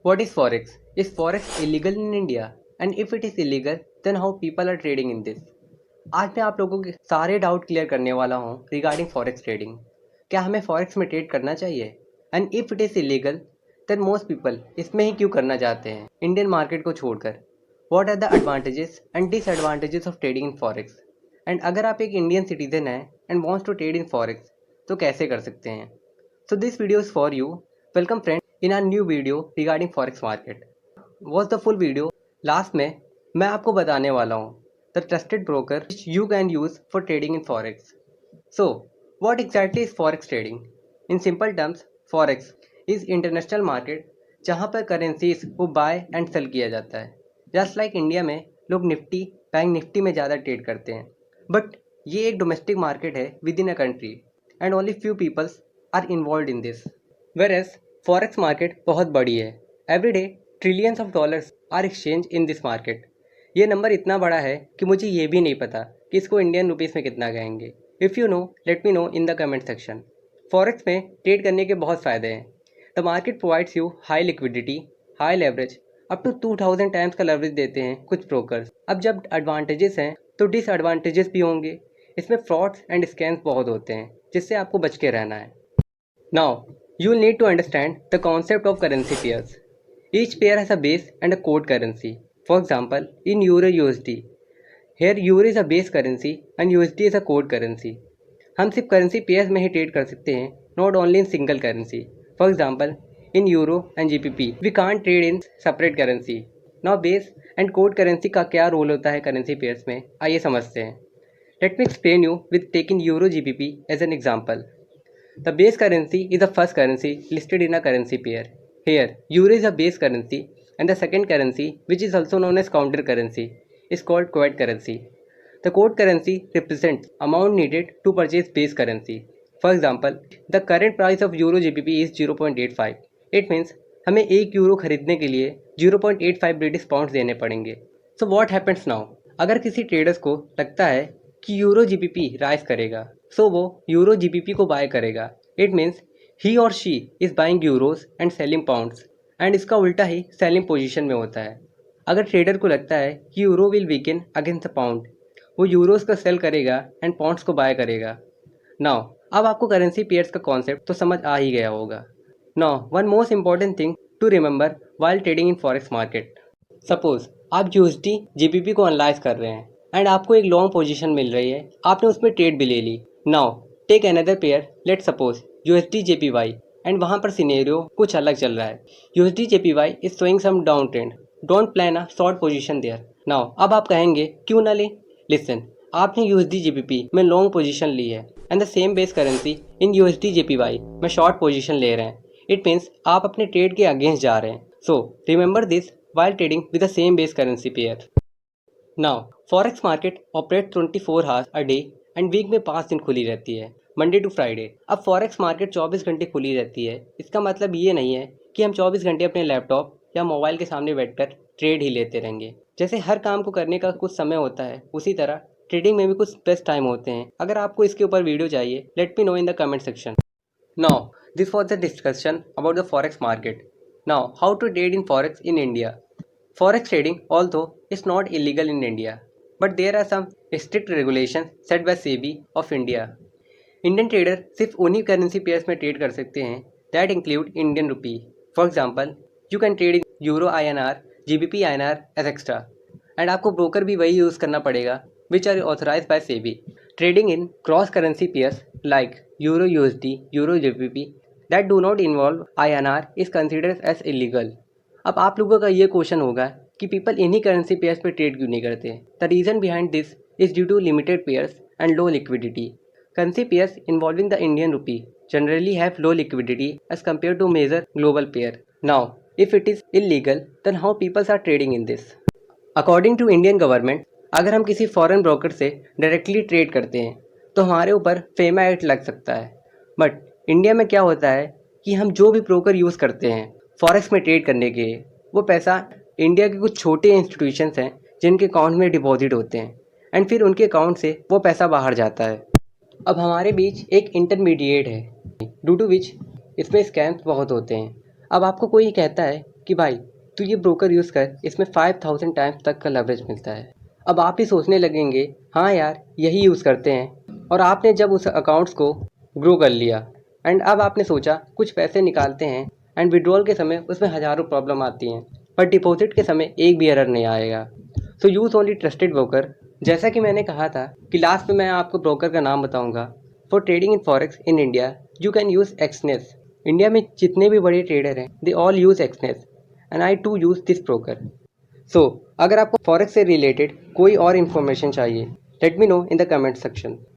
What is Forex? Is Forex illegal in India? And if it is illegal, then how people are trading in this? आज मैं आप लोगों के सारे doubt clear करने वाला हूँ रिगार्डिंग फॉरेक्स ट्रेडिंग। क्या हमें फॉरेक्स में ट्रेड करना चाहिए? And if it is illegal then most people इसमें ही क्यों करना चाहते हैं इंडियन मार्केट को छोड़कर? What are the advantages and disadvantages of trading in forex? And अगर आप एक इंडियन सिटीजन हैं and wants to trade in forex तो कैसे कर सकते हैं? So this video is for you. Welcome friend in our new video regarding forex market. Watch the full video. Last में मैं आपको बताने वाला हूँ the trusted broker which you can use for trading in forex. So, what exactly is forex trading? In simple terms, forex is international market जहाँ पर currencies को bye and cell किया जाता है। जस्ट लाइक इंडिया में लोग Nifty bank Nifty में ज़्यादा ट्रेड करते हैं, बट ये एक डोमेस्टिक मार्केट है within a country and only few peoples are involve in this. Whereas forex market बहुत बड़ी है। Every day trillions of dollars are exchange in this market. ये नंबर इतना बड़ा है कि मुझे ये भी नहीं पता कि इसको इंडियन रुपीज़ में कितना कहेंगे। If you know let me know in the comment section. Forex में ट्रेड करने के बहुत फ़ायदे हैं। The market provides you high liquidity, high leverage, up to 2000 times का लेवरेज देते हैं कुछ ब्रोकर्स। अब जब एडवांटेजेस हैं तो डिसएडवांटेजेस भी होंगे। इसमें फ्रॉड्स एंड स्कैम्स बहुत होते हैं जिससे आपको बच के रहना है। Now you will need to understand the concept of currency pairs. Each pair has a base and a quote currency. For example, in Euro USD, here Euro is a base currency and USD is a code currency. हम सिर्फ currency pairs में ही trade कर सकते हैं, not only in single currency. For example in euro and GBP we can't trade in separate currency. Now base and quote currency का क्या role होता है करेंसी पेयर्स में, आइए समझते हैं. Let me explain you with taking euro GBP as an example. The base currency is the first currency listed in a currency pair. Here Euro is a base currency and the second currency, which is also known as counter currency, is called quote currency. The quote currency represents amount needed to purchase base currency. For example, the current price of Euro GBP is 0.85. It means हमें 1 euro खरीदने के लिए 0.85 British pound देने पड़ेंगे. So what happens now? अगर किसी traders को लगता है कि यूरो GBP राइज करेगा, so वो यूरो GBP को बाय करेगा. It means he or she is buying euros and selling pounds. And इसका उल्टा ही सेलिंग पोजीशन में होता है. अगर ट्रेडर को लगता है कि euro will weaken against the pound, वो यूरोस का सेल करेगा एंड पाउंड्स को बाय करेगा. नाउ अब आपको करेंसी पेयर्स का कॉन्सेप्ट तो समझ आ ही गया होगा. Now one most important thing to remember while trading in forex market. Suppose आप USD GBP को एनालाइज कर रहे हैं एंड आपको एक लॉन्ग पोजीशन मिल रही है, आपने उसमें ट्रेड भी ले ली. Now take another pair, let suppose USD JPY and वहाँ पर सिनेरियो कुछ अलग चल रहा है. USD JPY is showing some down trend. Don't plan a short position there. Now अब आप कहेंगे क्यों ना ले. लिसन, आपने USD JPP में लॉन्ग पोजीशन ली है and the same base currency in USD JPY में शॉर्ट पोजीशन ले रहे हैं. इट मीन्स आप अपने ट्रेड के अगेंस्ट जा रहे हैं. So remember this while trading with the same base currency pair. Now, forex market operate 24 hours a day and week में 5 दिन खुली रहती है, मंडे टू फ्राइडे. अब फॉरेक्स मार्केट 24 घंटे खुली रहती है. इसका मतलब ये नहीं है कि हम 24 घंटे अपने लैपटॉप या मोबाइल के सामने बैठकर ट्रेड ही लेते रहेंगे. जैसे हर काम को करने का कुछ समय होता है, उसी तरह ट्रेडिंग में भी कुछ बेस्ट टाइम होते हैं. अगर आपको इसके ऊपर वीडियो चाहिए, let me know in the comment section. Now this was the discussion about the forex market. Now how to trade in forex in India. Forex trading, although is not illegal in India, but there are some strict regulations set by SEBI of India. Indian trader सिर्फ उन्हीं currency pairs में trade कर सकते हैं that include Indian rupee. For example you can trade in euro INR, GBP INR as extra. And आपको broker भी वही use करना पड़ेगा which are authorise by SEBI. Trading in cross currency pairs like euro USD, euro GBP that do not involve INR is considered as illegal. अब आप लोगों का ये क्वेश्चन होगा कि पीपल इन्हीं करेंसी पेयर्स पे ट्रेड क्यों नहीं करते. The reason behind this is due to limited pairs and low liquidity. Currency pairs involving the Indian rupee generally have low liquidity as compare to major global pair. Now if it is illegal then how peoples are trading in this. According to Indian government, अगर हम किसी foreign broker से directly trade करते हैं तो हमारे ऊपर FEMA act लग सकता है. बट इंडिया में क्या होता है कि हम जो भी ब्रोकर यूज़ करते हैं फॉरेक्स में ट्रेड करने के, वो पैसा इंडिया के कुछ छोटे इंस्टीट्यूशंस हैं जिनके अकाउंट में डिपॉजिट होते हैं एंड फिर उनके अकाउंट से वो पैसा बाहर जाता है. अब हमारे बीच एक इंटरमीडिएट है ड्यू टू विच इसमें स्कैम्स बहुत होते हैं. अब आपको कोई कहता है कि भाई तू ये ब्रोकर यूज़ कर, इसमें 5000 टाइम्स तक का लेवरेज मिलता है। अब आप ही सोचने लगेंगे हाँ यार यही यूज़ करते हैं, और आपने जब उस अकाउंट्स को ग्रो कर लिया एंड अब आपने सोचा कुछ पैसे निकालते हैं एंड विड्रॉल के समय उसमें हज़ारों प्रॉब्लम आती हैं, पर डिपॉजिट के समय एक भी एरर नहीं आएगा। So use only trusted broker. जैसा कि मैंने कहा था कि लास्ट में मैं आपको ब्रोकर का नाम बताऊंगा। For trading in forex in India you can use Exness. India में जितने भी बड़े ट्रेडर हैं they all use Exness and I too use this broker. So अगर आपको फॉरेक्स से रिलेटेड कोई और इन्फॉर्मेशन चाहिए, let me know in the comment section.